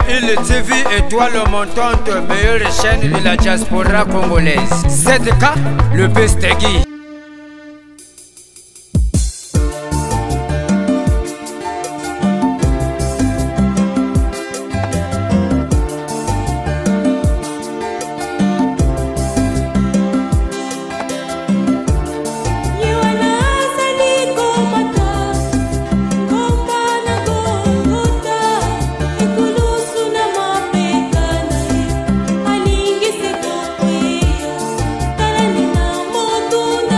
Il TV étoile montante, meilleure chaîne de la diaspora congolaise. ZK, le Bestegui. Tuna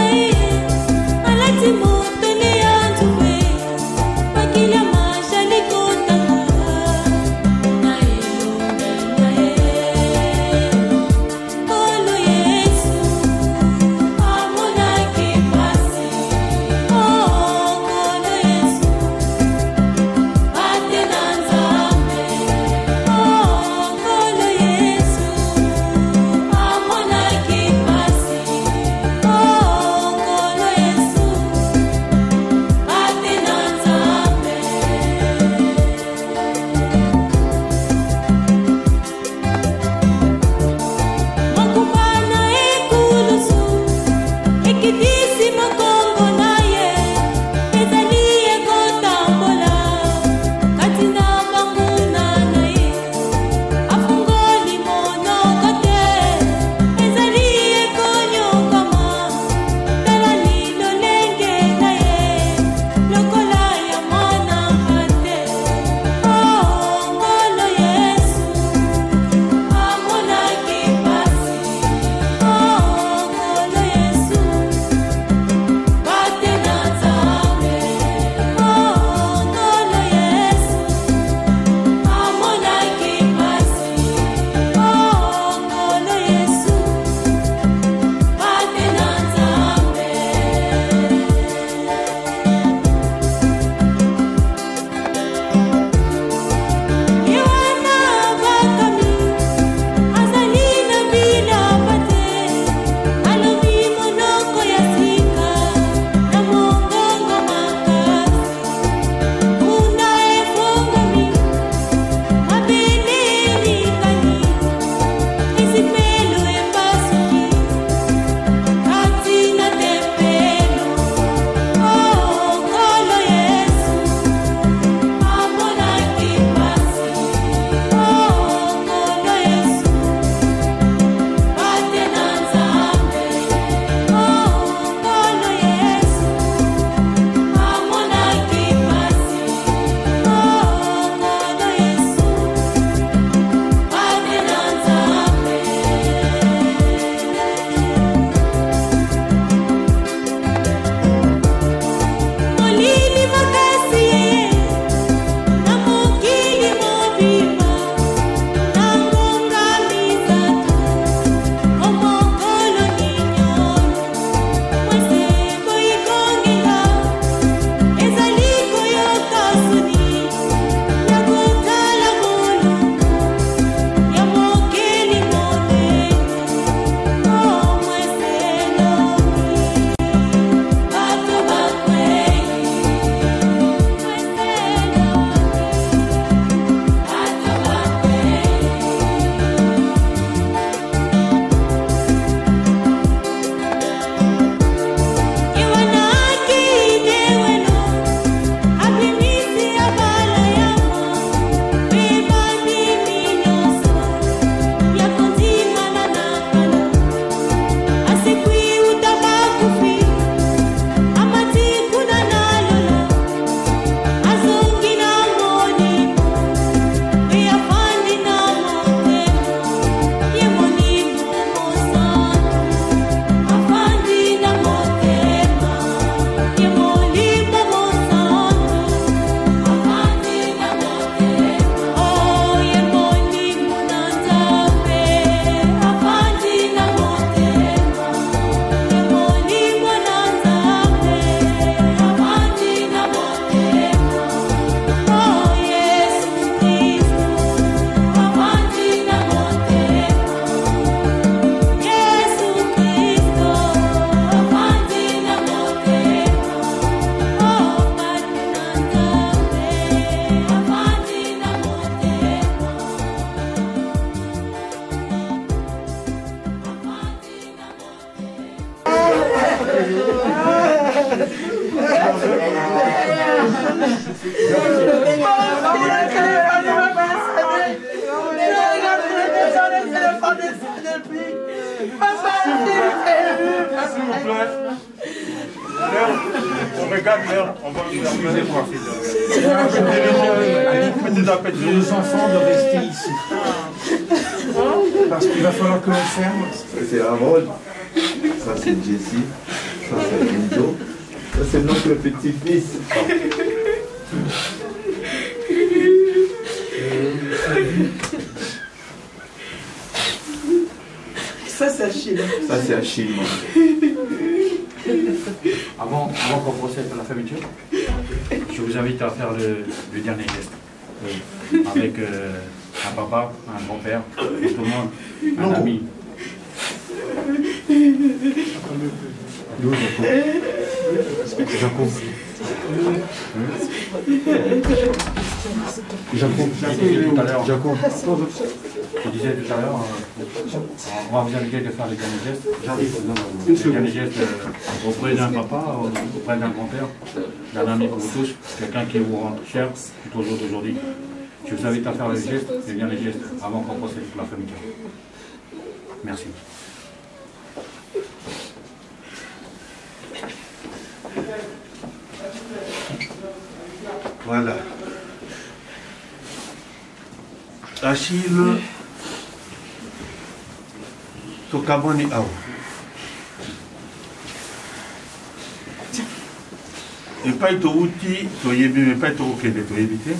S'il vous plaît. On regarde l'heure, on va vous amuser pour les enfants de rester ici. Parce qu'il va falloir que l'on ferme. C'est Harold, ça c'est Jessie, ça c'est Enzo, ça c'est notre petit-fils. Ça c'est Achille. Ça c'est Achille. Avant qu'on procède à la fermeture, je vous invite à faire le dernier geste. Avec un papa, un grand-père, tout le monde, un ami. Je disais tout à l'heure, on va vous inviter de faire les derniers gestes. Les derniers gestes auprès d'un papa, auprès d'un grand-père, d'un ami pour vous tous, quelqu'un qui vous rend cher tout au jour d'aujourd'hui. Je vous invite à faire les derniers gestes avant qu'on procède pour la fermeture. Merci. Voilà. Achille, tokaboni awa. Epai touti toyebi epai tokokende toyebi te.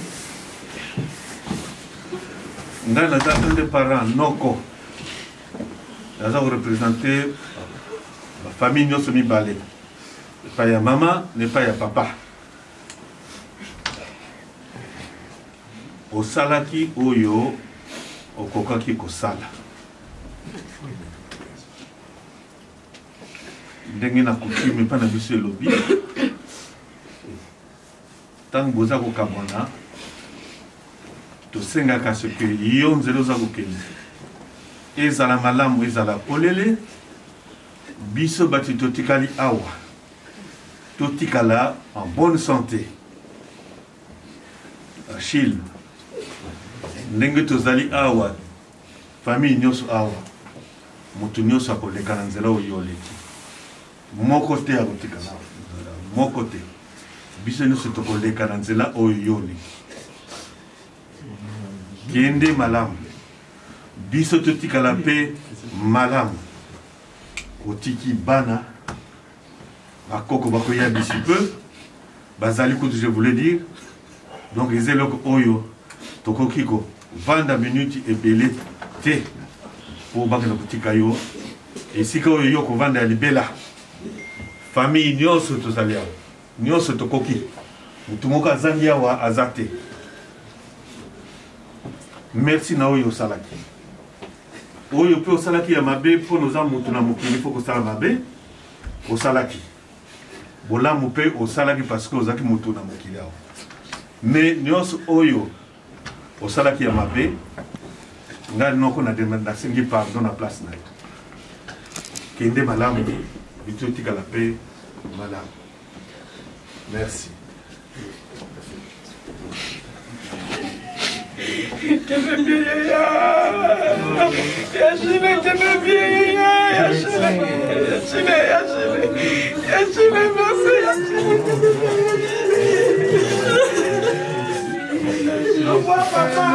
Ngai naza un des parents noko. Naza représenter la famille nyonso mibale. Epai ya mama, epai ya papa. Osalaki oyo okokaki kosala. Ndenge na coutume pa na biso elobi. Tant boza kokabona tosengaka soki yo nzela oza kokende ezala malamu ezala polele biso bato totikali awa totikala en bonne santé. Achille ndenge tozali awa famille nyonso awa moto nyonso akoleka na nzela oyo oleki moko te akotikala moko te biso nyonso tokoleka na nzela oyo oleki kende malamu biso totikala mpe malamu otiki bana bakoko bakoya bisi peu bazali kutu je voulais dire donc eza eloko oyo tokoki kovanda minute ebele te mpo bakenda kotika yo esika oyo yo kovanda ya libela famille nyonso tozali awa nyonso tokoki motu moko azangi awa aza te. Merci na oyo osalaki oyo mpe osalaki ya mabe mpo noza motu na mokili mpo kosala mabe osalaki bolamu mpe osalaki parce que ozalaki motu na mokili awa mais nyonso oyo osalaki ya mabe ngai noko nasengi pardon na place na yo kende malamu bitu otikala mpe malamu. Merci. T'aimes bien, Yachine, t'aimes bien, Yachine, merci, Yachine. Au revoir, papa,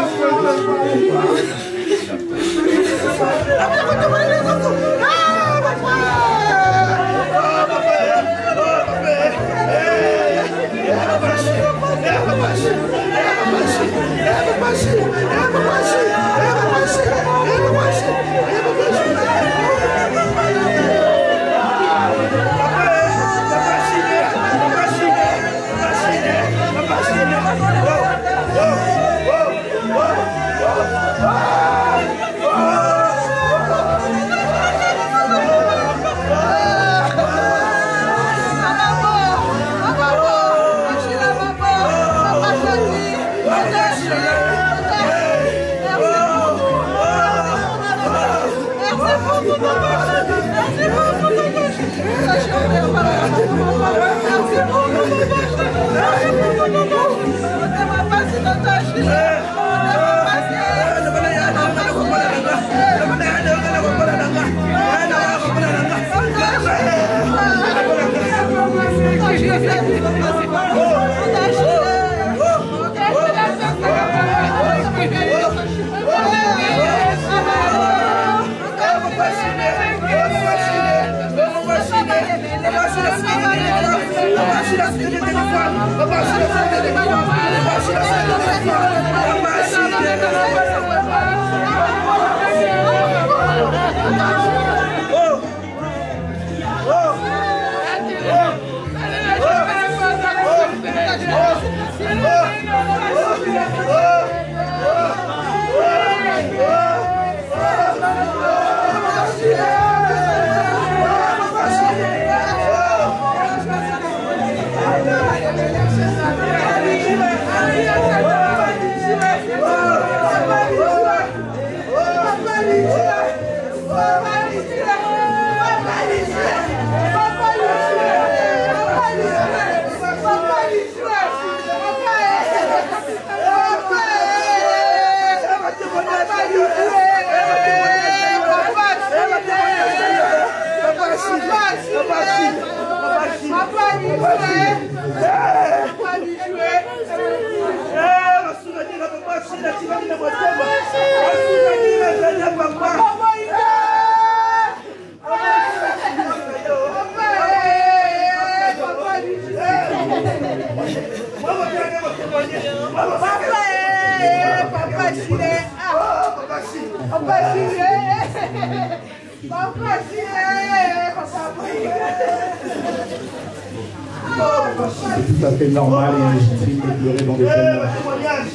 C'est tout à fait normal et légitime de pleurer dans des témoignages.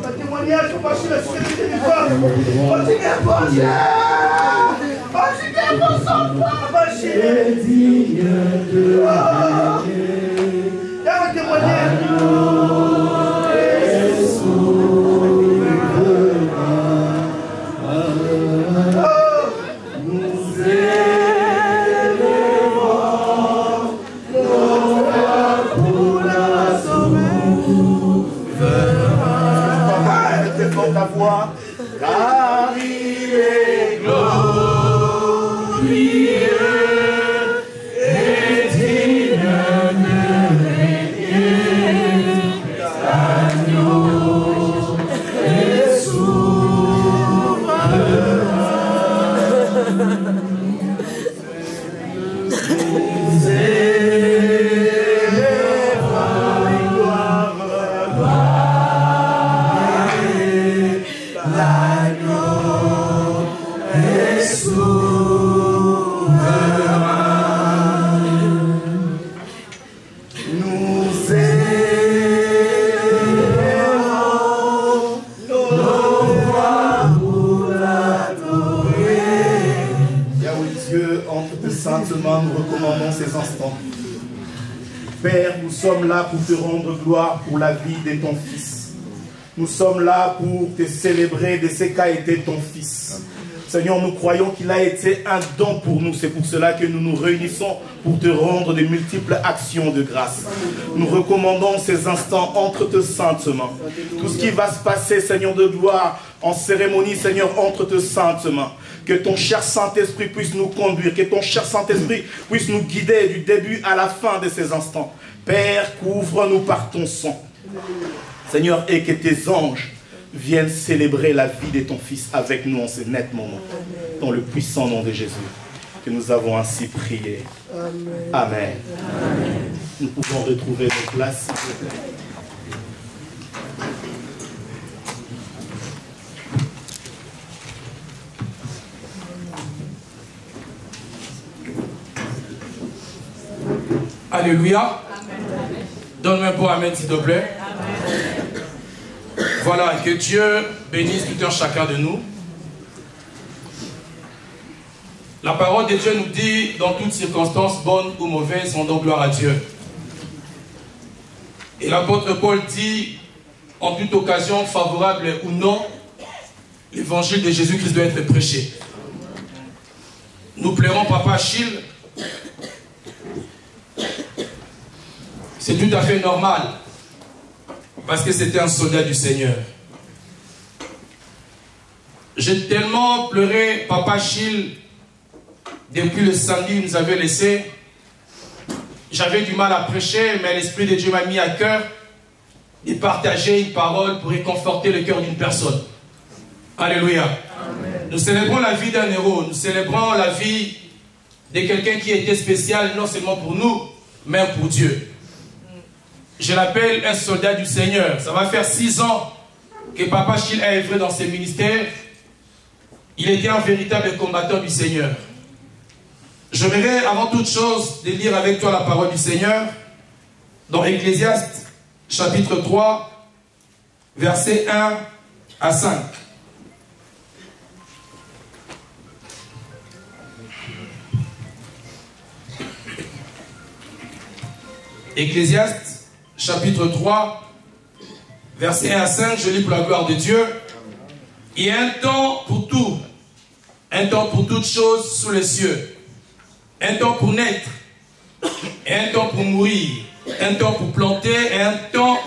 Un témoignage, on va sur la sécurité du corps. On s'y gagne pour ça. On s'y gagne pour son corps. C'est digne de Dieu. Il y a un témoignage. Ta voix, car il est glorieux et digne de régner, l'agneau est souverain. Nous élèvons gloire. Saintement, nous recommandons ces instants. Père, nous sommes là pour te rendre gloire pour la vie de ton Fils. Nous sommes là pour te célébrer de ce qu'a été ton Fils. Seigneur, nous croyons qu'il a été un don pour nous. C'est pour cela que nous nous réunissons pour te rendre de multiples actions de grâce. Nous recommandons ces instants entre tes saintes mains. Tout ce qui va se passer, Seigneur de gloire, en cérémonie, Seigneur, entre tes saintes mains. Que ton cher Saint-Esprit puisse nous conduire, que ton cher Saint-Esprit puisse nous guider du début à la fin de ces instants. Père, couvre-nous par ton sang. Seigneur, et que tes anges viennent célébrer la vie de ton Fils avec nous en ce net moment. Dans le puissant nom de Jésus, que nous avons ainsi prié. Amen. Amen. Amen. Nous pouvons retrouver nos places, s'il vous plaît. Alléluia. Donne-moi un beau amen, s'il te plaît. Amen. Voilà, que Dieu bénisse tout un chacun de nous. La parole de Dieu nous dit, dans toutes circonstances, bonnes ou mauvaises, rendons gloire à Dieu. Et l'apôtre Paul dit, en toute occasion, favorable ou non, l'évangile de Jésus-Christ doit être prêché. Nous plairons Papa Achille. C'est tout à fait normal, parce que c'était un soldat du Seigneur. J'ai tellement pleuré Papa Achille depuis le samedi qu'il nous avait laissé. J'avais du mal à prêcher, mais l'Esprit de Dieu m'a mis à cœur de partager une parole pour réconforter le cœur d'une personne. Alléluia. Amen. Nous célébrons la vie d'un héros, nous célébrons la vie de quelqu'un qui était spécial, non seulement pour nous, mais pour Dieu. Je l'appelle un soldat du Seigneur. Ça va faire 6 ans que Papa Achille a œuvré dans ses ministères. Il était un véritable combattant du Seigneur. J'aimerais avant toute chose de lire avec toi la parole du Seigneur dans Ecclésiaste chapitre 3 versets 1 à 5. Ecclésiaste chapitre 3, versets 1 à 5, je lis pour la gloire de Dieu. Il y a un temps pour tout, un temps pour toutes choses sous les cieux, un temps pour naître, et un temps pour mourir, un temps pour planter, et un temps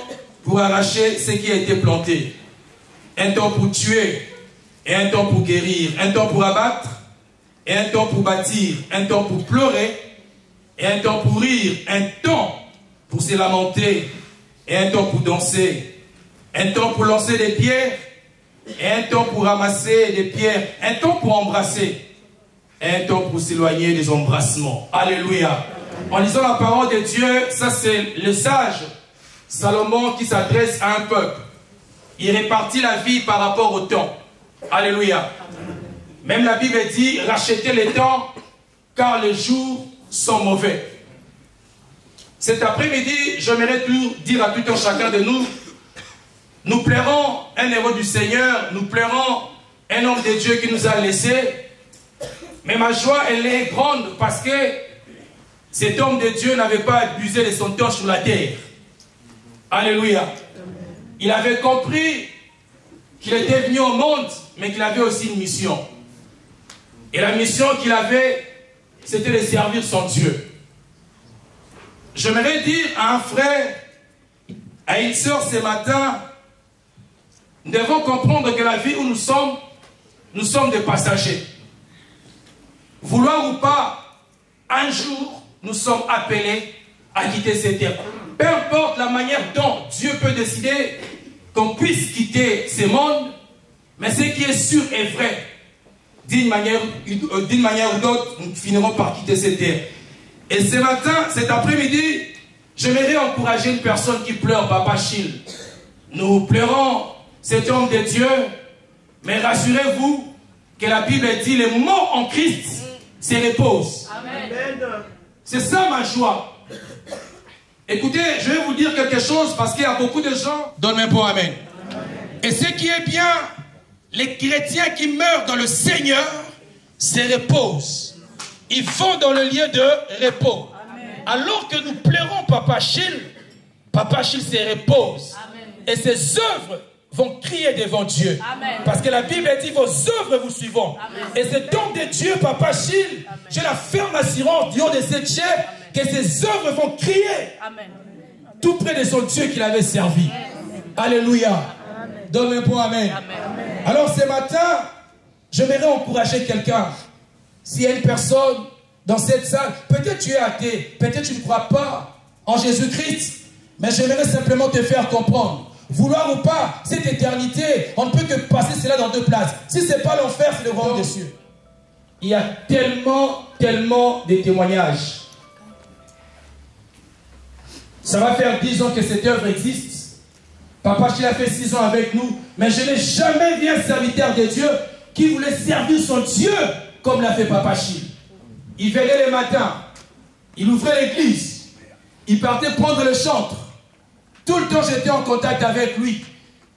pour arracher ce qui a été planté, un temps pour tuer, et un temps pour guérir, un temps pour abattre, et un temps pour bâtir, un temps pour pleurer, et un temps pour rire, un temps pour se lamenter, et un temps pour danser, un temps pour lancer des pierres, et un temps pour ramasser des pierres, un temps pour embrasser, et un temps pour s'éloigner des embrassements. Alléluia. En lisant la parole de Dieu, ça c'est le sage Salomon qui s'adresse à un peuple. Il répartit la vie par rapport au temps. Alléluia. Même la Bible dit, rachetez les temps, car les jours sont mauvais. Cet après-midi, j'aimerais dire à tout un chacun de nous, nous plairons un héros du Seigneur, nous plairons un homme de Dieu qui nous a laissés, mais ma joie, elle est grande parce que cet homme de Dieu n'avait pas abusé de son temps sur la terre. Alléluia. Il avait compris qu'il était venu au monde, mais qu'il avait aussi une mission. Et la mission qu'il avait, c'était de servir son Dieu. J'aimerais dire à un frère, à une sœur ce matin, nous devons comprendre que la vie où nous sommes des passagers. Vouloir ou pas, un jour, nous sommes appelés à quitter cette terre. Peu importe la manière dont Dieu peut décider qu'on puisse quitter ce monde, mais ce qui est sûr est vrai. D'une manière ou d'autre, nous finirons par quitter cette terre. Et ce matin, cet après-midi, j'aimerais encourager une personne qui pleure, Papa Chil. Nous pleurons cet homme de Dieu, mais rassurez-vous que la Bible dit les morts en Christ se reposent. Amen. C'est ça ma joie. Écoutez, je vais vous dire quelque chose parce qu'il y a beaucoup de gens. Donne-moi un bon amen. Et ce qui est bien, les chrétiens qui meurent dans le Seigneur se reposent. Ils vont dans le lieu de repos. Amen. Alors que nous pleurons Papa Chil se repose. Amen. Et ses œuvres vont crier devant Dieu. Amen. Parce que la Bible dit vos œuvres vous suivront. Amen. Et c'est donc de Dieu, Papa Chil, j'ai la ferme assurance du haut de cette chair que ses œuvres vont crier. Amen. Tout près de son Dieu qu'il avait servi. Amen. Alléluia. Donne un point amen. Amen. Alors ce matin, j'aimerais encourager quelqu'un. S'il y a une personne dans cette salle, peut-être tu es athée, peut-être tu ne crois pas en Jésus-Christ, mais j'aimerais simplement te faire comprendre. Vouloir ou pas, cette éternité, on ne peut que passer cela dans deux places. Si ce n'est pas l'enfer, c'est le royaume des cieux. Il y a tellement de témoignages. Ça va faire 10 ans que cette œuvre existe. Papa Chil a fait 6 ans avec nous, mais je n'ai jamais vu un serviteur de Dieu qui voulait servir son Dieu comme l'a fait Papa Chil. Il venait le matin, il ouvrait l'église, il partait prendre le chantre. Tout le temps j'étais en contact avec lui.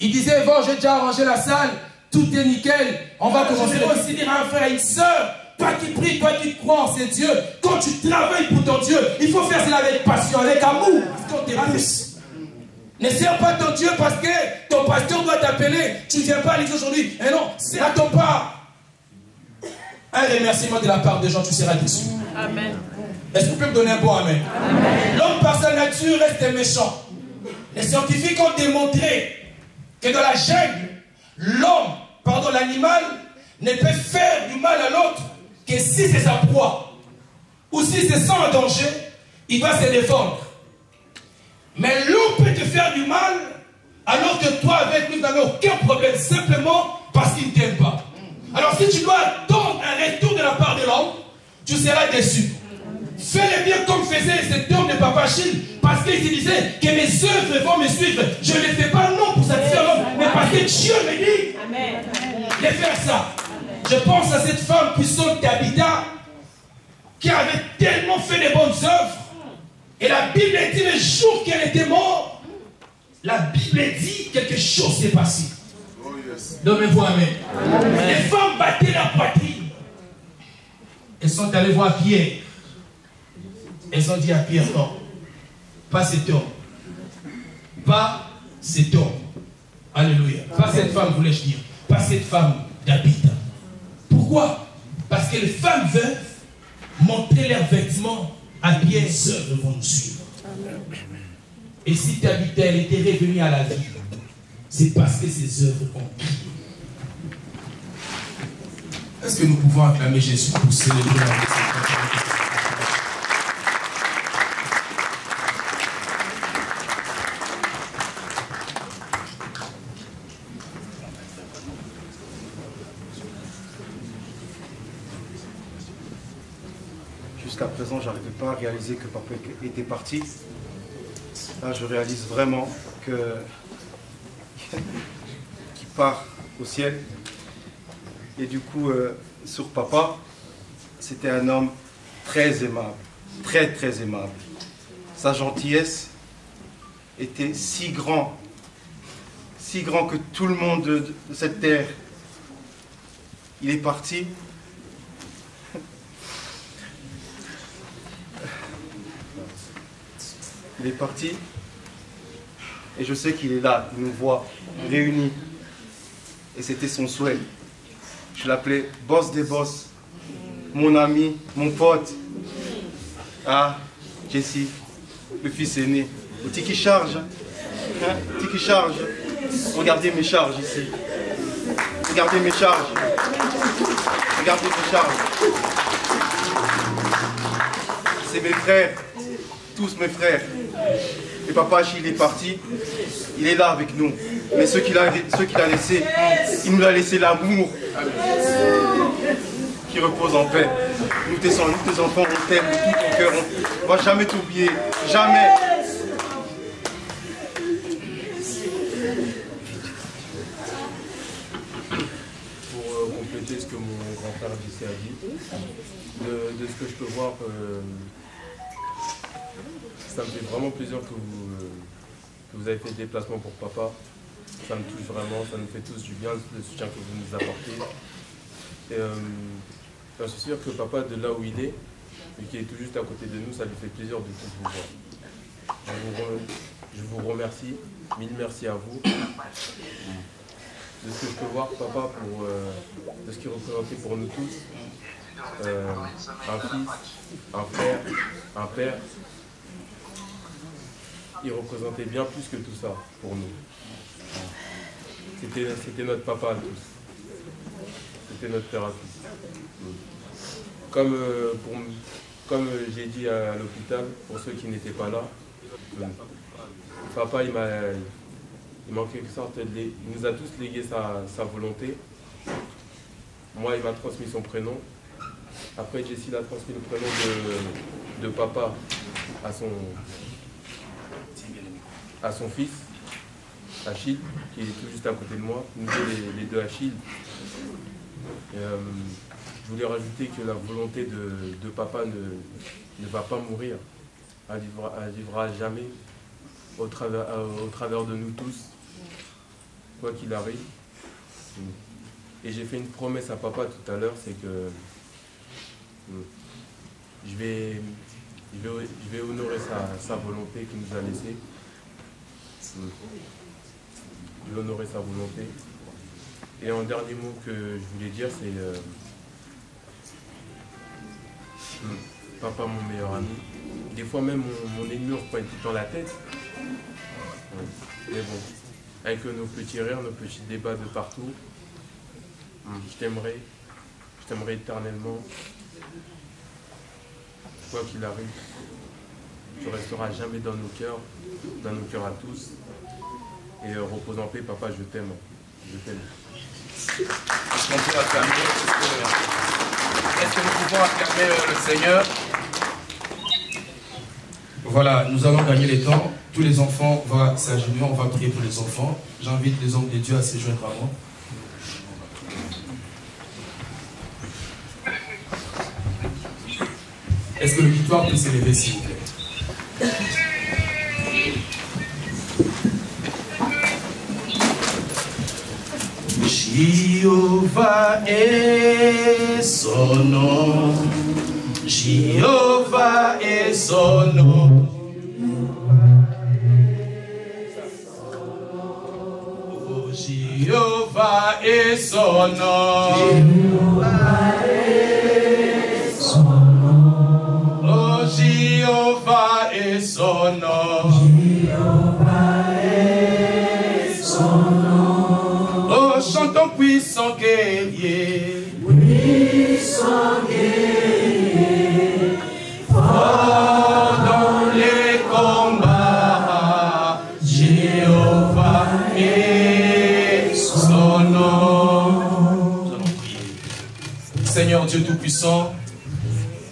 Il disait, bon, j'ai déjà arrangé la salle, tout est nickel, on va commencer. Je vais aussi dire à un frère, à une soeur, toi qui pries, toi qui crois en ces dieux, quand tu travailles pour ton Dieu, il faut faire cela avec passion, avec amour, parce qu'on t'épouse. Ne sers pas ton Dieu parce que ton pasteur doit t'appeler, tu ne viens pas à l'église aujourd'hui. Et non, c'est à ton part. Un remerciement de la part des gens, tu seras déçu. Amen. Est-ce que vous pouvez me donner un bon amen? Amen. L'homme par sa nature reste méchant. Les scientifiques ont démontré que dans la jungle, l'animal ne peut faire du mal à l'autre que si c'est sa proie. Ou si c'est sans danger, il doit se défendre. Mais l'homme peut te faire du mal alors que toi avec lui, vous n'avez aucun problème, simplement parce qu'il ne t'aime pas. Alors si tu dois attendre un retour de la part de l'homme, tu seras déçu. Fais-le bien comme faisait cet homme de Papa Chil, parce qu'il se disait que mes œuvres vont me suivre. Je ne les fais pas non pour satisfaire l'homme, mais parce que Dieu me dit de faire ça. Je pense à cette femme puissante d'Abida qui avait tellement fait de bonnes œuvres. Et la Bible dit le jour qu'elle était morte, la Bible dit quelque chose s'est passé. Donnez-vous amen. Les femmes battaient la poitrine. Elles sont allées voir Pierre. Elles ont dit à Pierre, non, pas cet homme. Pas cet homme. Alléluia. Pas cette femme, voulais-je dire. Pas cette femme d'Abida. Pourquoi? Parce que les femmes veuves montraient leurs vêtements à Pierre, les œuvres vont nous suivre. Et si Tabitha, elle était revenue à la vie, c'est parce que ses œuvres ont crié. Est-ce que nous pouvons acclamer Jésus pour célébrer la vie? jusqu'à présent, je n'arrivais pas à réaliser que papa était parti. Là, je réalise vraiment qu'il part au ciel. Et du coup, sur papa, c'était un homme très aimable, très très aimable. Sa gentillesse était si grand que tout le monde de cette terre. Il est parti. Il est parti. Et je sais qu'il est là, il nous voit réunis. Et c'était son souhait. Je l'appelais boss des boss, mon ami, mon pote. Ah, Jessie, le fils aîné. Le petit qui charge. Hein? Le petit qui charge. Regardez mes charges ici. Regardez mes charges. Regardez mes charges. C'est mes frères. Tous mes frères. Et papa Achille est parti. Il est là avec nous. Mais ce qu'il a laissé, il nous a laissé l'amour. Qui repose en paix. Nous tes enfants, on t'aime de tout ton cœur. On ne va jamais t'oublier. Jamais. Pour compléter ce que mon grand-père Jessé a dit, de ce que je peux voir, ça me fait vraiment plaisir que vous avez fait le déplacement pour papa. Ça me touche vraiment, ça nous fait tous du bien, le soutien que vous nous apportez. Et je suis sûr que papa, de là où il est, et qui est tout juste à côté de nous, ça lui fait plaisir de tous vous voir. Je vous remercie, mille merci à vous. De ce que je peux voir, papa, de ce qu'il représentait pour nous tous. Un fils, un frère, un père. Il représentait bien plus que tout ça pour nous. C'était notre papa à tous. C'était notre père à tous. Comme j'ai dit à l'hôpital, pour ceux qui n'étaient pas là, papa, il m'a en quelque sorte, il nous a tous légué sa volonté. Moi, il m'a transmis son prénom. Après, Jessie a transmis le prénom de papa à son fils, Achille, qui est tout juste à côté de moi. Nous les deux Achille. Je voulais rajouter que la volonté de papa ne va pas mourir. Elle vivra jamais au travers de nous tous, quoi qu'il arrive. Et j'ai fait une promesse à papa tout à l'heure, c'est que je vais honorer sa volonté qu'il nous a laissée. Je vais honorer sa volonté. Et un dernier mot que je voulais dire, c'est papa, mon meilleur ami. Des fois même mon ennemi me prend tout dans la tête. Mais bon, avec nos petits rires, nos petits débats de partout, je t'aimerai éternellement. Quoi qu'il arrive, tu resteras jamais dans nos cœurs à tous. Et repose en paix, papa, je t'aime. Je t'aime. Est-ce que nous pouvons acclamer le Seigneur? Voilà, nous allons gagner les temps. Tous les enfants vont s'agenouiller, on va prier pour les enfants. J'invite les hommes de Dieu à se joindre à moi. Est-ce que le victoire peut s'élever, s'il vous plaît? Jéhovah est son nom. Jéhovah est son nom. Oh, Jéhovah est son nom. Jéhovah est son nom. Oh, Jéhovah est son nom. Jéhovah est son nom. Oh, chantons puissant guerrier. Puissant guerrier. Fort dans les combats. Jéhovah est son nom. Nous allons prier. Seigneur Dieu Tout-Puissant,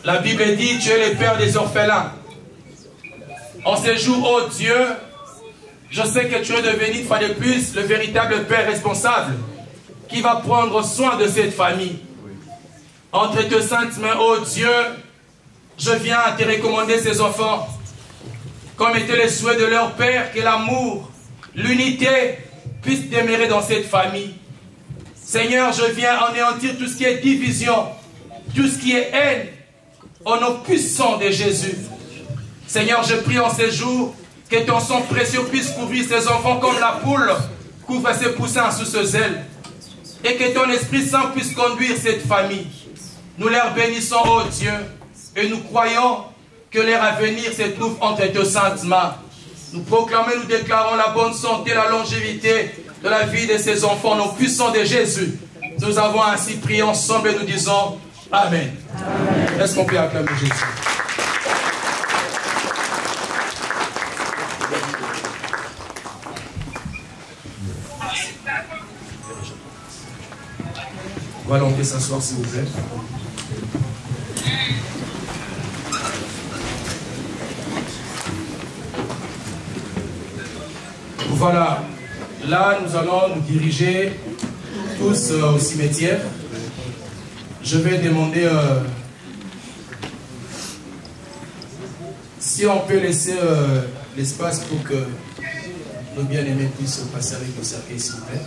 La Bible dit, tu es le père des orphelins. En ces jours, oh Dieu, je sais que tu es devenu une fois de plus le véritable père responsable qui va prendre soin de cette famille. Entre tes saintes mains, oh Dieu, je viens à te recommander ces enfants, comme était le souhait de leur père, que l'amour, l'unité puissent demeurer dans cette famille. Seigneur, je viens anéantir tout ce qui est division, tout ce qui est haine, au nom puissant de Jésus. Seigneur, je prie en ces jours que ton sang précieux puisse couvrir ces enfants comme la poule couvre ses poussins sous ses ailes. Et que ton Esprit Saint puisse conduire cette famille. Nous leur bénissons, oh Dieu, et nous croyons que leur avenir se trouve entre tes saintes mains. Nous proclamons, nous déclarons la bonne santé, la longévité de la vie de ces enfants, nos puissants de Jésus. Nous avons ainsi prié ensemble et nous disons Amen. Amen. Est-ce qu'on peut acclamer Jésus? Voilà, on peut s'asseoir s'il vous plaît. Voilà, là nous allons nous diriger tous au cimetière. Je vais demander si on peut laisser l'espace pour que nos bien-aimés puissent passer avec le cercueil, s'il vous plaît.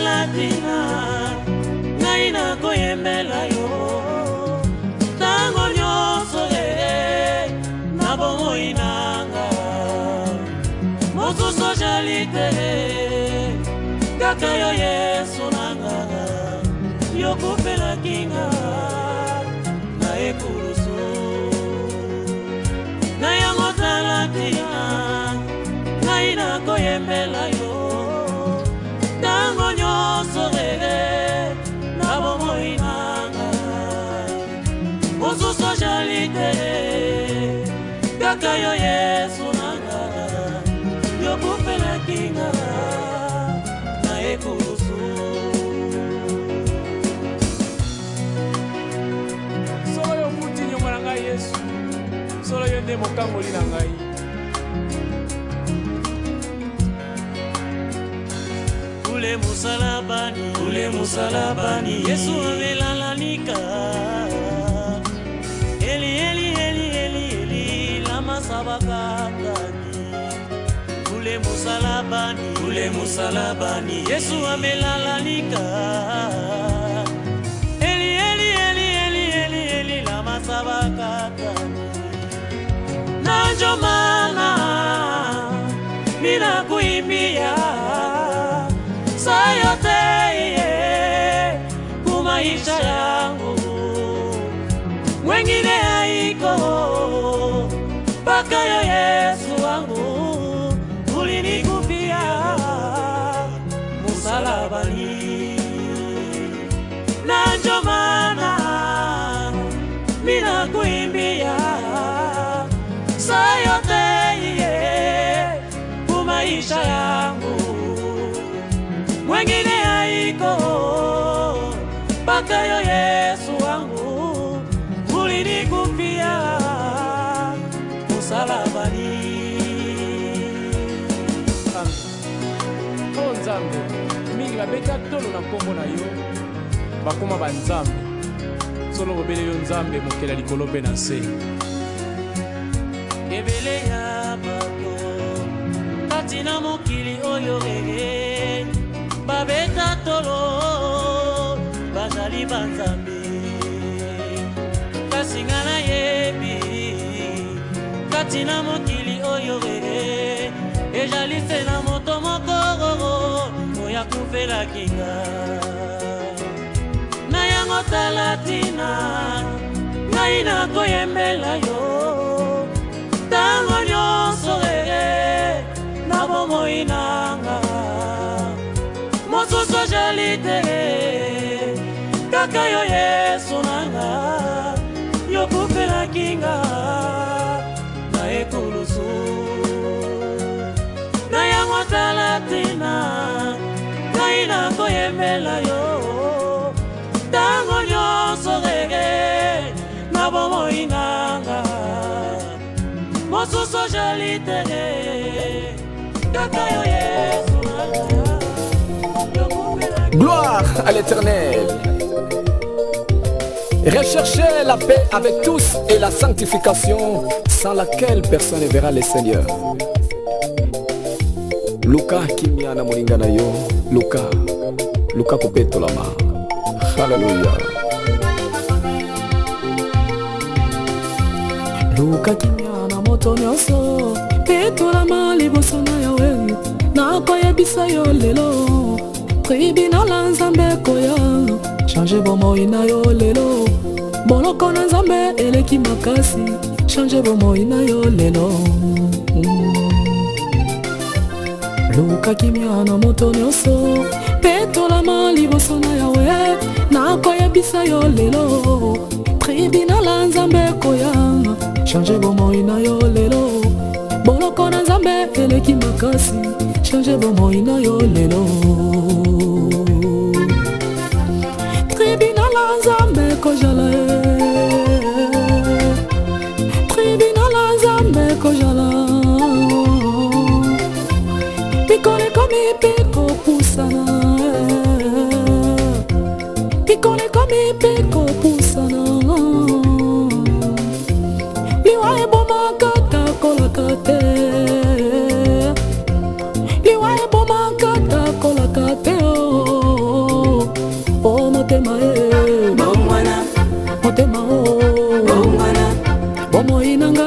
nyangotala tina ngai nakoyembela yo tango nyonso na bomoi nanga mosusu ozali te kaka yo Yesu nanga yokopelaki nga na ekulusu na yango tala tina ngai nakoyembela yo tango nyonso na bomoi nanga mosusu ozali te kaka yo Yesu nanga yokopelaki nga na ekulusu solo yo muti nyongo na ngai Yesu solo yo nde mokangoli na ngai Ule musalabani Yesu amelalanika Eli Eli Eli Eli Eli lama sabakatani Ule musalabani Yesu amelalanika Eli Eli Eli Eli Eli Eli lama sabakatani Nanjo mana mina kuimbia sayote kumaisha yangu mwengine haiko mpaka yo Yesu wangu ulinikufia musalabani na ndio maana mina kuimbia sayote kumaisha yangu mwengine haiko mpaka yo Yesu wangu ulinikufia musalabani. Oh Nzambe, mingi babeta tolo na kombo na yo bakoma banzambe solo bobele yo Nzambe mokela likolo pe na se ebele ya bato katina mokili oyo babeta tolo bazali banzambe kasi nga nayebi katina mokili oyo ezali se na moto moko oya kufelaki nga na yango tala tina ngai nakoyembela yo tango nyonso na bomoi nanga mosusu ozali te kaka yo Yesu nanga yokopelaki nga na ekulusu na yango tala tina ngai nakoyembela yo tango nyonso na bomoi nanga mosusu ozali te kaka yo Yesu nanga. Gloire à l'Éternel. Recherchez la paix avec tous et la sanctification sans laquelle personne ne verra le Seigneur. Luka kimia na molinga na yo. Luka kopeto lama. Hallelujah. Luka kimia na moto nyonso peto lama liboso na yawe nakoyebisa yo lelo tribunal na Nzambe koya change bomoi na yo lelo boloko na Nzambe eleki makasi change bomoi na yo lelo Luka kimia na moto nyonso petolama liboso na yawe nakoyebisa yo lelo tribunal na Nzambe koya change bomoi na yo lelo boloko na Nzambe eleki makasi change bomoi na yo lelo tribunal na Nzambe kojala tribunal na Nzambe kojala pikole komi piko pusana pikole komi piko pusana liwa eboma kata kolakate liwa eboma kata kolakate oh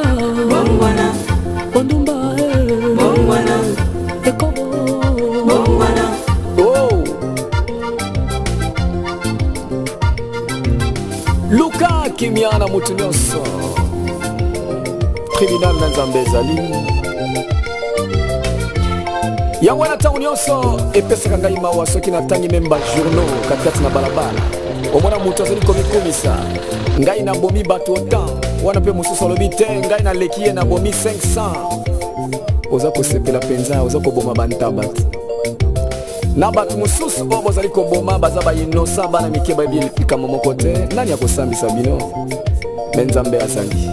nanga bongwana ondumba bongwana ekobo bongwana oh Luka Kimiana mutu nyonso tribunal na Nzambe ezali yango wana ntango nyonso epesaka ngai mawa soki natangi meme bajournaux katikati na balabala omona moto azali komikumisa ngai nabomi bato otan wana mpe mosusu alobi te ngai naleki ye nabomi 500 oza kosepela mpenza oza koboma bantaba te na bato mosusu oyo bozali koboma baza bainosa bana mike bayebi likambo moko te nani akosambisa bino me Nzambe azali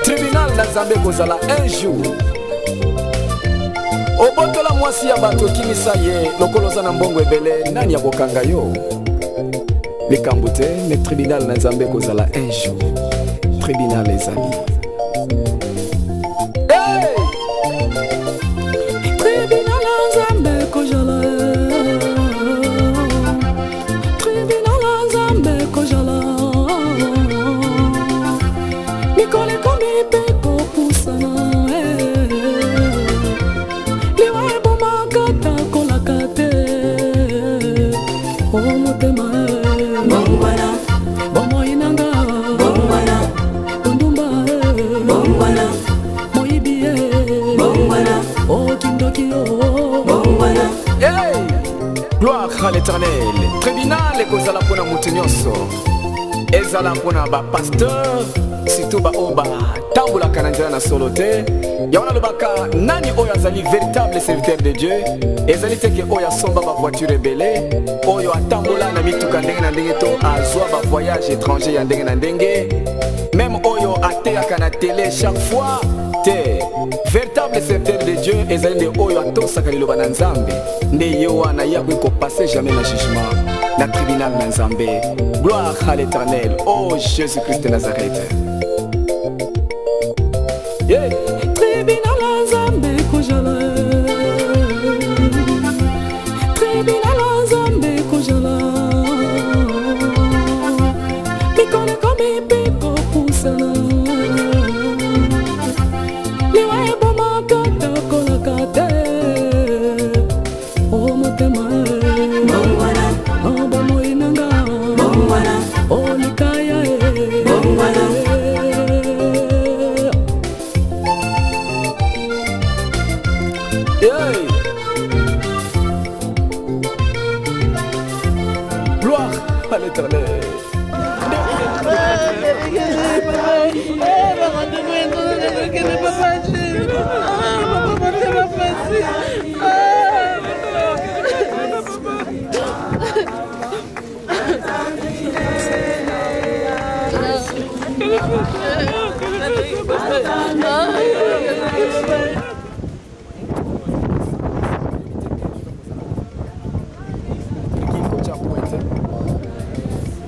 tribunal na Nzambe ekozala un jour obotola mwasi ya bato okimisa ye lokolo oza na mbongo ebele nani akokanga yo likambo te me tribunal na Nzambe ekozala un jour tribunal ezali tribunal na Nzambe ekozala tribunal na Nzambe ekozala mikolo ekomi mpe kopusana gloire à l'éternel tribunal ekozala mpona motu nyonso ezala mpona bapasteur surtout baoyo batambolaka na nzela na solo te yango nalobaka nani oyo azali véritable serviteur de Dieu ezali teke oyo asomba bavoiture ebele oyo atambola na mituka ndenge na ndenge to azwa bavoyage étranger ya ndenge na ndenge même oyo ateyaka na télé chaque fois te véritable serviteur de Dieu ezali nde oyo atosaka liloba na Nzambe nde ye wana ye akoki kopase jamais na jugement na tribunal na Nzambe gloire à l'éternel oh Jésus-Christ de Nazareth yeah. Tribunal na Nzambe ekozala tribunal na Nzambe ekozala mikolo ekomi mpe kopusana gloire à l'éternel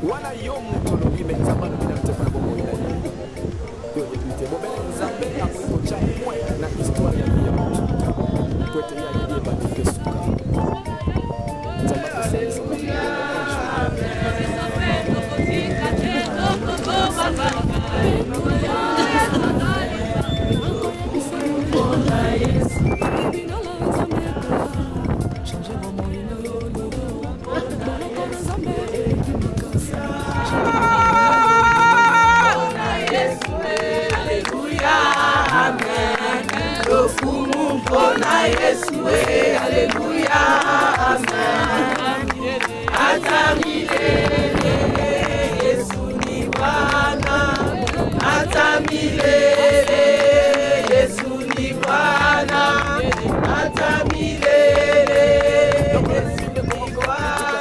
wana yo moto olobi me Nzambe alobi na miteko na bomoi na ye yo oyebi te bobele Nzambe akoki kotya point na histoire ya vie ya moto po ete ye ayebi ebandi mpe suka Nzambe akosalisa Alléluia, amen. Atamilele, Yesu ni Bwana. Atamilele, Yesu ni Bwana. Atamilele, Yesu ni Bwana.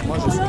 Moi, je suis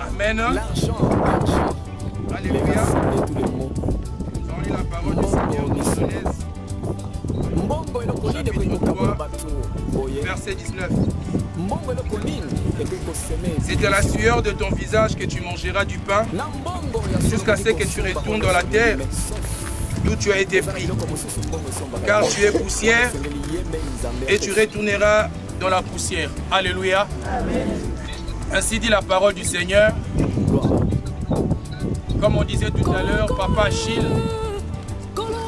Amen. Alléluia. On lit la parole du Seigneur dans Genèse, chapitre 3, verset 19. C'est à la sueur de ton visage que tu mangeras du pain, jusqu'à ce que tu retournes dans la terre d'où tu as été pris. Car tu es poussière et tu retourneras dans la poussière. Alléluia. Ainsi dit la parole du Seigneur. Comme on disait tout à l'heure, Papa Achille,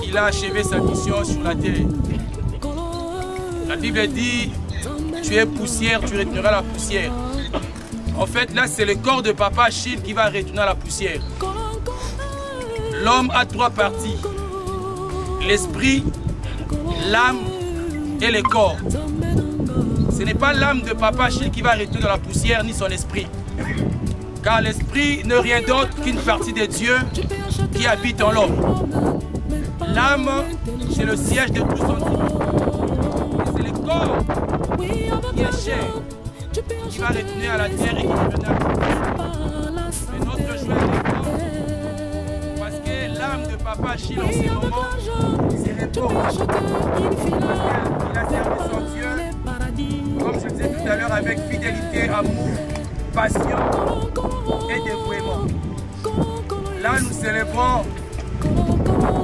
il a achevé sa mission sur la terre. La Bible dit, tu es poussière, tu retourneras la poussière. En fait, là, c'est le corps de Papa Achille qui va retourner à la poussière. L'homme a trois parties. L'esprit, l'âme et le corps. Ce n'est pas l'âme de Papa Achille qui va retourner dans la poussière, ni son esprit. Car l'esprit n'est rien d'autre qu'une partie de Dieu qui habite en l'homme. L'âme, c'est le siège de tout son Dieu. C'est le corps qui est chair, qui va retourner à la terre et qui reviendra à la poussière. Mais notre joie est corps, parce que l'âme de Papa Achille en ce moment, c'est repos. Il a servi son Dieu, comme je disais tout à l'heure, avec fidélité, amour, passion et dévouement. Là, nous célébrons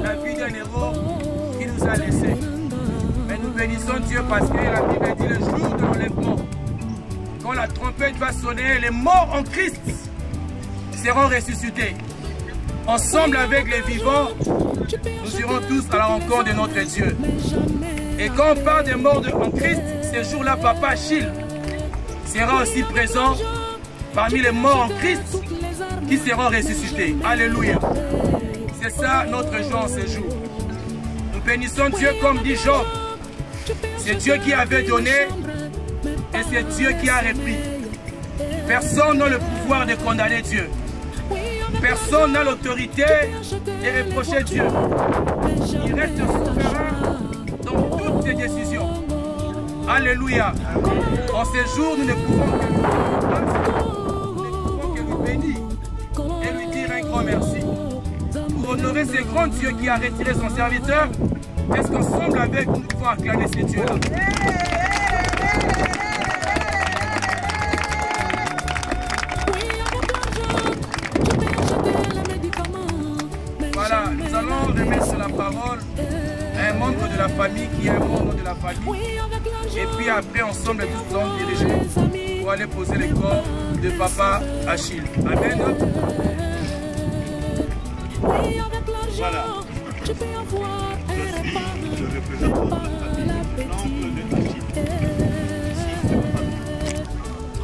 la vie d'un héros qui nous a laissés. Mais nous bénissons Dieu parce que la Bible dit le jour de l'enlèvement, quand la trompette va sonner, les morts en Christ seront ressuscités. Ensemble avec les vivants, nous irons tous à la rencontre de notre Dieu. Et quand on parle des morts en Christ, ce jour-là, Papa Achille sera aussi présent parmi les morts en Christ qui seront ressuscités. Alléluia. C'est ça notre joie en ce jour. Nous bénissons Dieu comme dit Job. C'est Dieu qui avait donné et c'est Dieu qui a repris. Personne n'a le pouvoir de condamner Dieu. Personne n'a l'autorité de reprocher Dieu. Il reste souverain dans toutes ses décisions. Alléluia. En ces jours, nous ne pouvons que lui bénir et lui dire un grand merci. Pour honorer ce grand Dieu qui a retiré son serviteur, est-ce qu'ensemble avec nous pouvons acclamer ce Dieu-là? Voilà, nous allons remettre la parole à un membre de la famille qui est un membre de la famille. Et puis après, ensemble, tous allons diriger pour aller poser le corps de Papa Achille. Amen. Voilà. Je suis le représentant de la famille, l'oncle de Achille.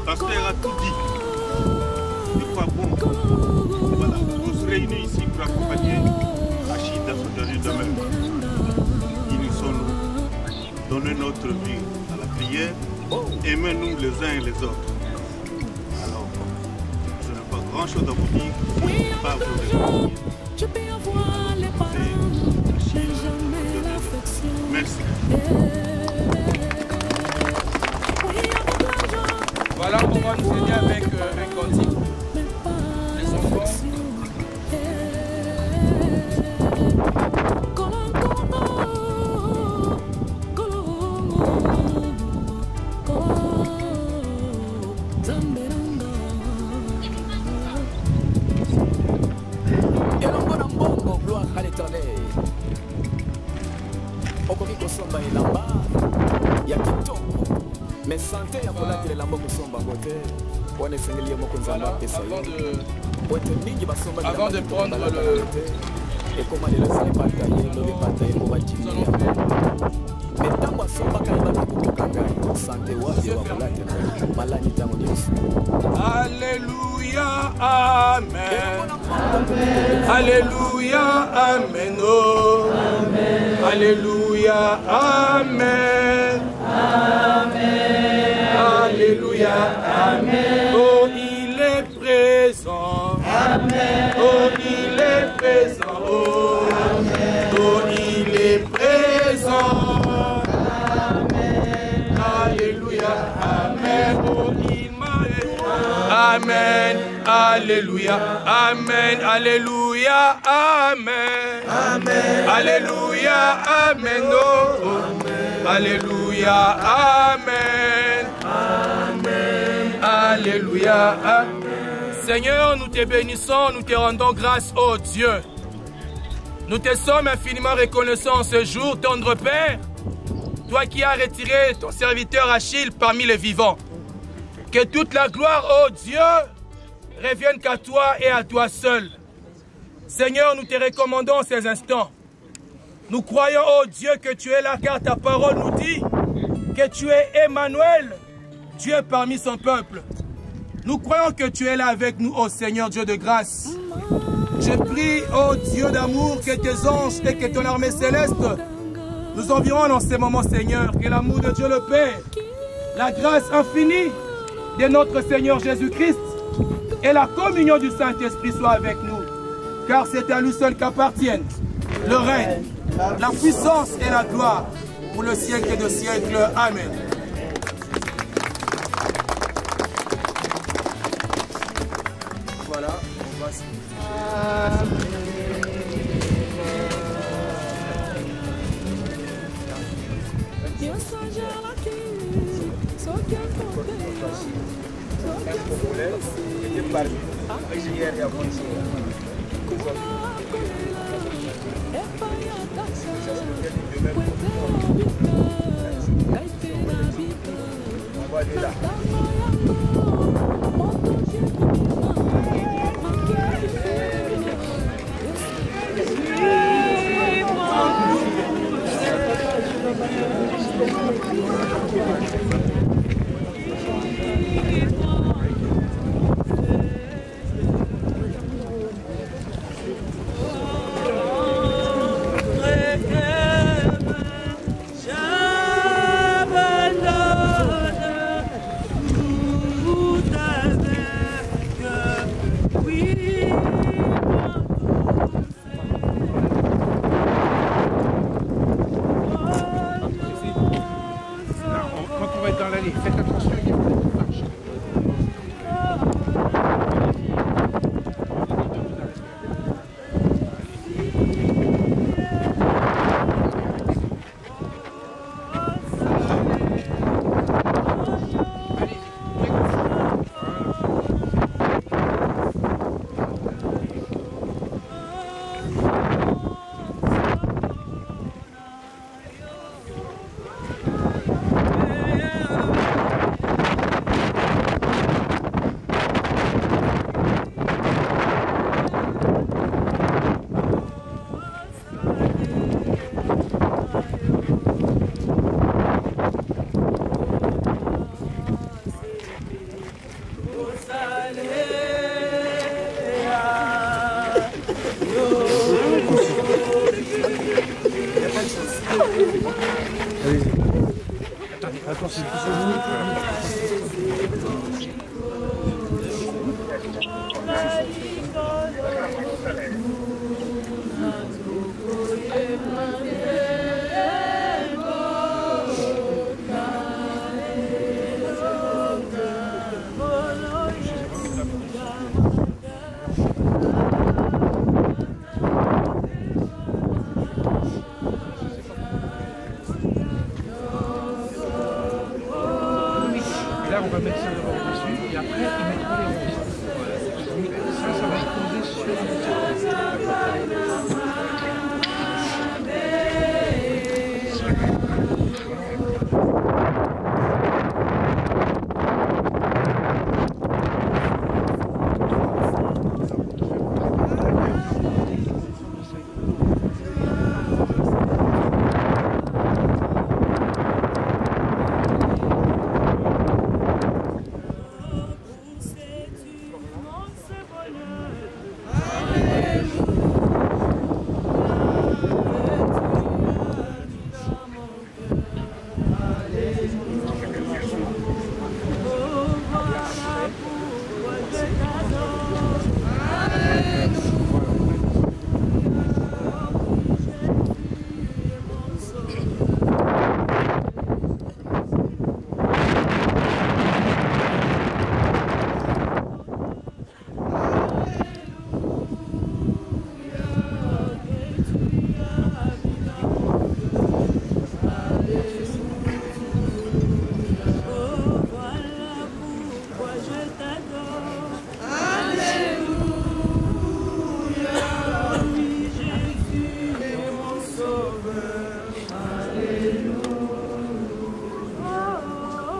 Pasteur a tout dit. Je crois bon. Voilà, on se réunit ici pour accompagner Achille dans son dernier domaine. Unissons-nous, donnez notre vie à la prière, aimez-nous les uns et les autres. Alors, je n'ai pas grand-chose à vous dire, pas vous répondre. C'est Achille. okoki kosomba elamba ya kitoko mais sante ya kolatela elamba kosomba ngo te wana esengeli ye moko nzambe apesa yo po ete mingi basomba avant de prendre le ekoma lelo ezali bataye lobi bataye po bajimia mais ntango asombaka yebaki kokoka ngai sante wapi bakolatela malani ntango nyonso. Alléluia, Amen. Alléluia, Amen. Oh. Alléluia, Amen. Alléluia, Amen. Oh, il est présent. Amen. Oh, il est présent. Oh, oh il est présent. Amen. Alléluia, Amen. Oh, il m'a Amen, Alléluia, Amen, Alléluia, Amen, Amen, Alléluia, Amen, oh, Alléluia, Amen, Amen, Alléluia, Amen. Seigneur, nous te bénissons, nous te rendons grâce, ô Dieu. Nous te sommes infiniment reconnaissants ce jour, tendre Père, toi qui as retiré ton serviteur Achille parmi les vivants. Que toute la gloire, ô Dieu, revienne qu'à toi et à toi seul. Seigneur, nous te recommandons ces instants. Nous croyons, ô Dieu, que tu es là, car ta parole nous dit que tu es Emmanuel, Dieu parmi son peuple. Nous croyons que tu es là avec nous, ô Seigneur, Dieu de grâce. Je prie, ô Dieu d'amour, que tes anges et que ton armée céleste nous environnent dans ces moments, Seigneur. Que l'amour de Dieu le Père, la grâce infinie de notre Seigneur Jésus-Christ et la communion du Saint-Esprit soit avec nous. Car c'est à lui seul qu'appartiennent le règne, la puissance et la gloire pour le siècle de siècles. Amen. Voilà, on va se...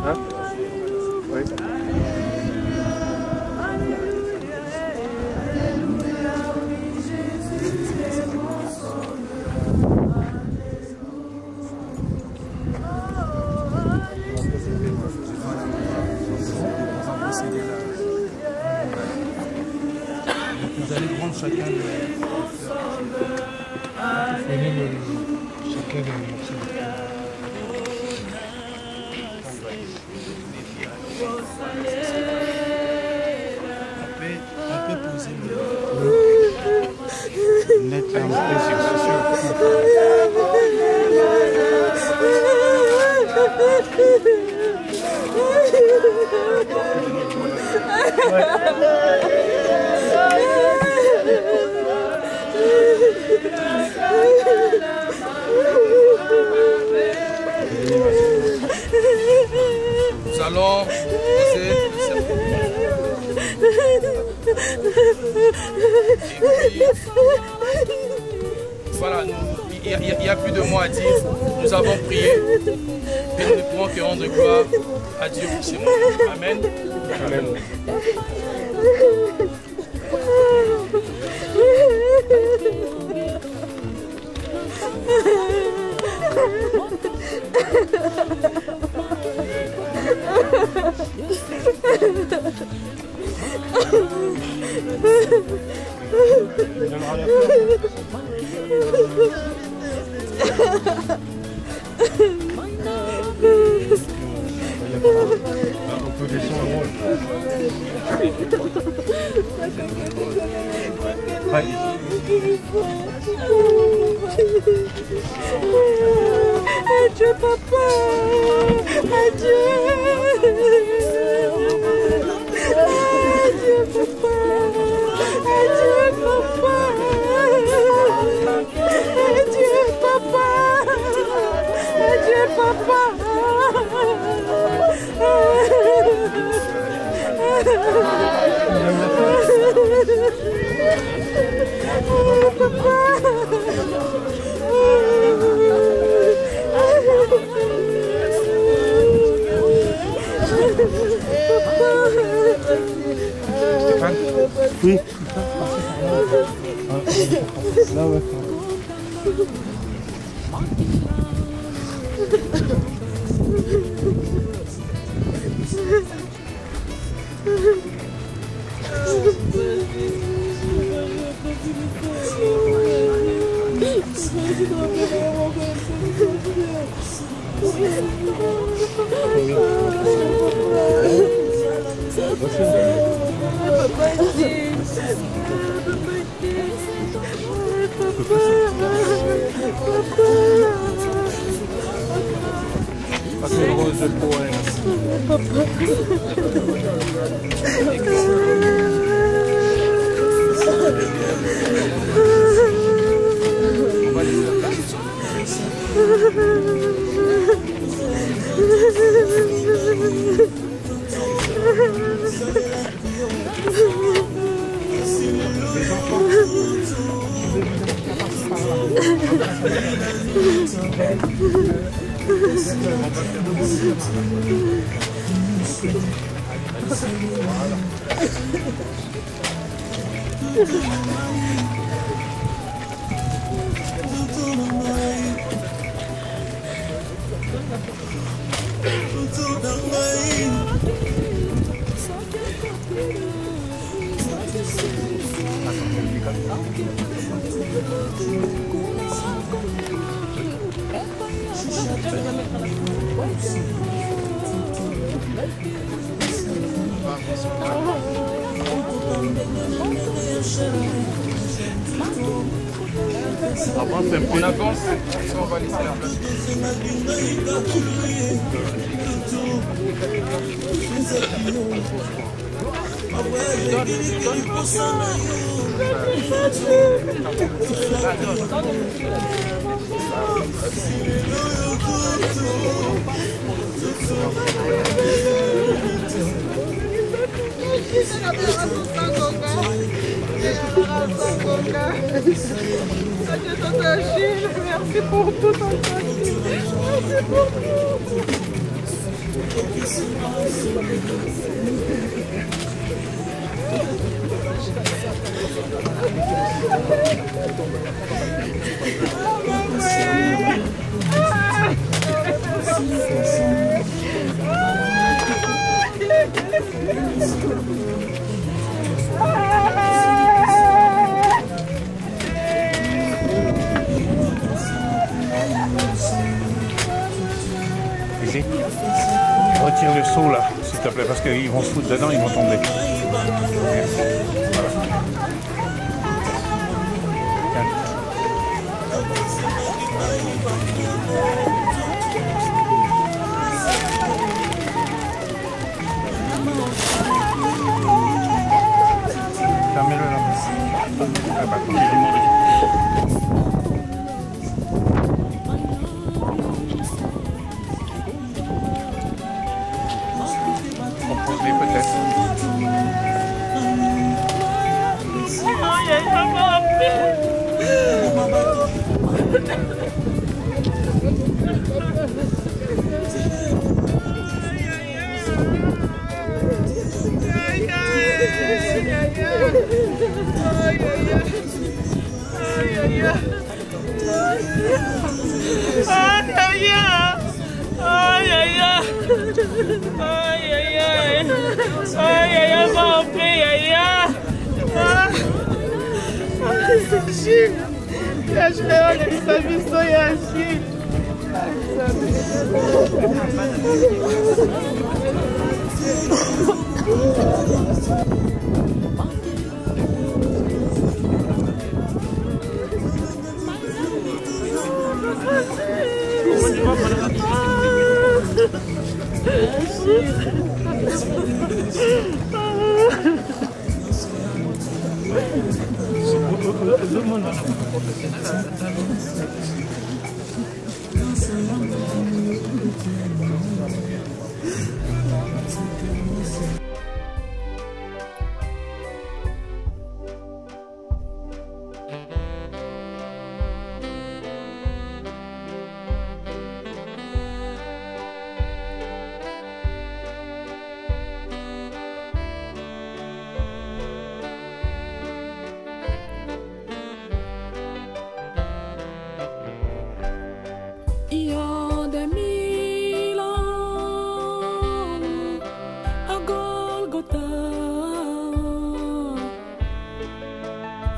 Hein? Oui. Vous allez prendre chacun le morceau. On peut poser le net là, Nous allons poser voilà, il n'y a plus de mots à dire. Nous avons prié et nous ne pouvons que rendre gloire à Dieu pour ce moment. Amen. Amen. Adieu papa, adieu. Adieu papa, adieu papa, adieu papa, adieu papa. Oui. Là, ouais. On avance, on va laisser la place. Merci pour tout, merci pour tout. Ici. Retire le seau là, s'il te plaît, parce qu'ils vont se foutre dedans, ils vont tomber. Fermez-le là. Ah, bah, composez peut-être.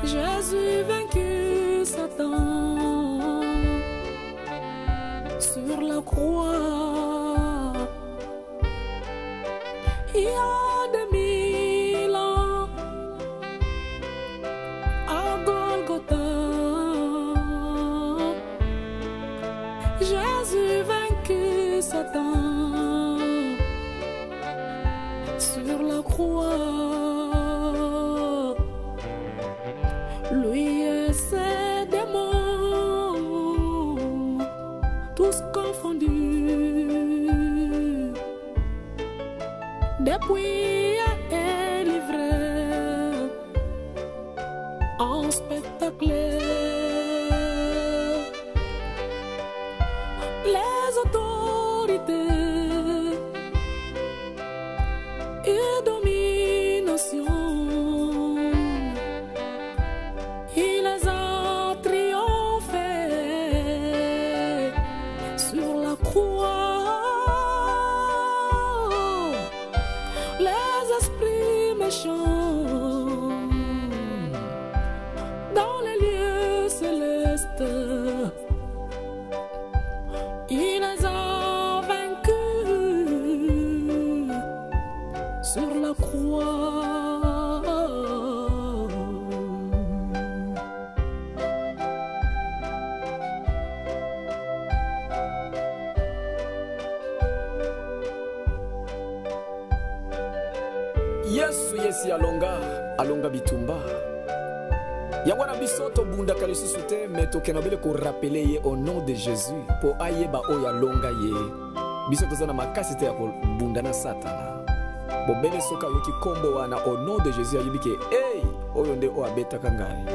Jésus vaincu Satan sur la croix. Il y a 2000 ans à Golgotha, Jésus vaincu Satan sur la croix. Lui et ses démons, tous confondus, depuis est livré en spectacle. Les autorités et domination, il les a triomphés sur la croix. Les esprits méchants dans les lieux célestes, il les a vaincus sur la croix. Yesu yesi alonga bitumba yango na biso tobundaka lisusu te me tokendabele korapele ye au nom de Jésus po ayeba oyo alonga ye. Biso toza na makasi te ya kobunda na Satana. Bobele soka yoki kombo wana au nom de Jésus ayebi ke hey oyo nde oyo abetaka ngai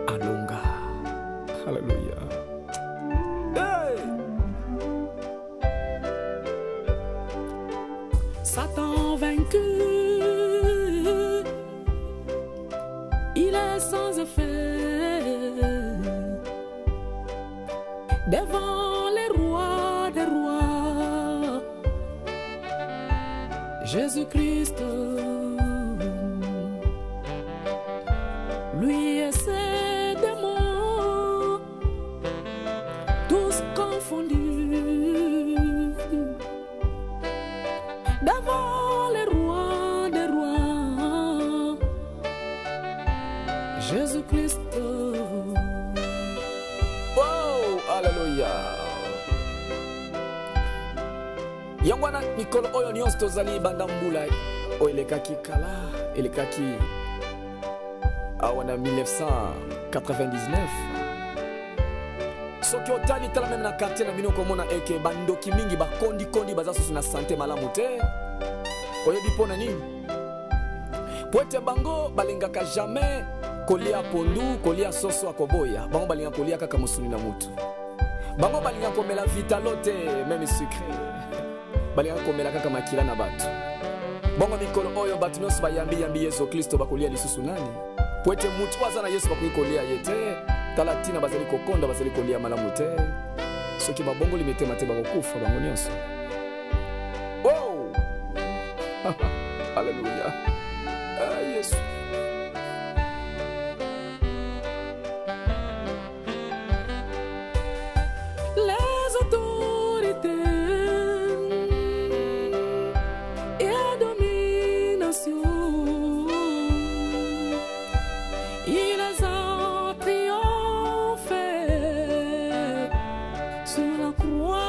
alonga. Hallelujah. devant les rois des rois. Jésus-Christ, lui et ses démons, tous confondus, devant les rois des rois. Jésus-Christ. Wow, alléluia. Yangwana mikolo oyo nyonso tozali banda mbula oyo elekaki kala elekaki awa na 1999. Soki otali tala meme na quartier na bino komona eke bandoki mingi bakondi baza susu na santé malamu te. Oyebi mpona nini? Po ete bango balingaka jamais kolia pondu, kolia soso akoboya. Bango balinga kolia kaka musuni na mutu. Bango balinga komela vitalo te, même sucré. Balinga komela kaka makila na batu. Bongo mikolo oyo batu nyonso bayambi Yesu Kristo bakolia lisusu nani? Po ete mutu aza na Yesu bakoki kolia ye te. Tala tina bazali kokonda bazali kolia malamu te. Soki babongo limetema te bakokufa bango nyonso. Oh! Alléluia. Ah, Yesu. Les autorités et la domination, il les a triomphés sur la croix.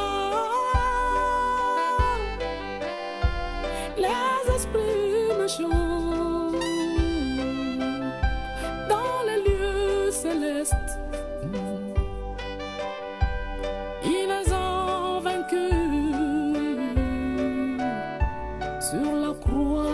Les esprits méchants dans les lieux célestes, il les a vaincus sur la croix.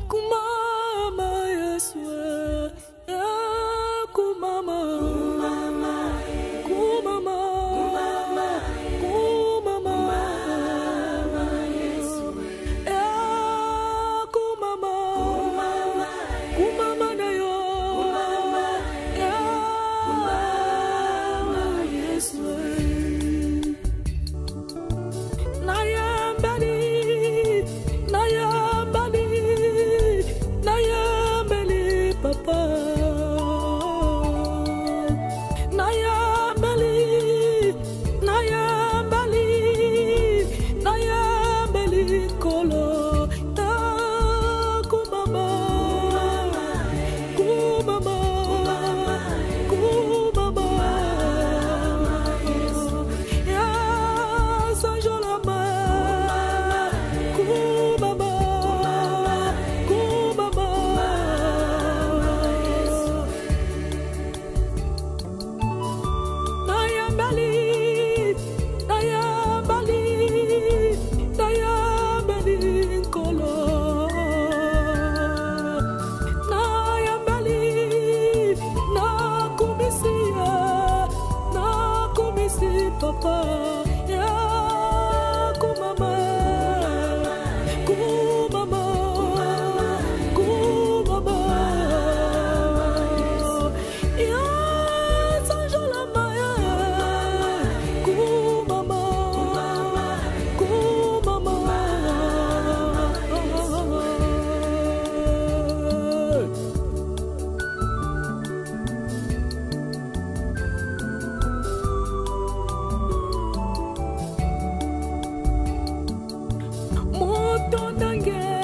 Kumama, Yesu.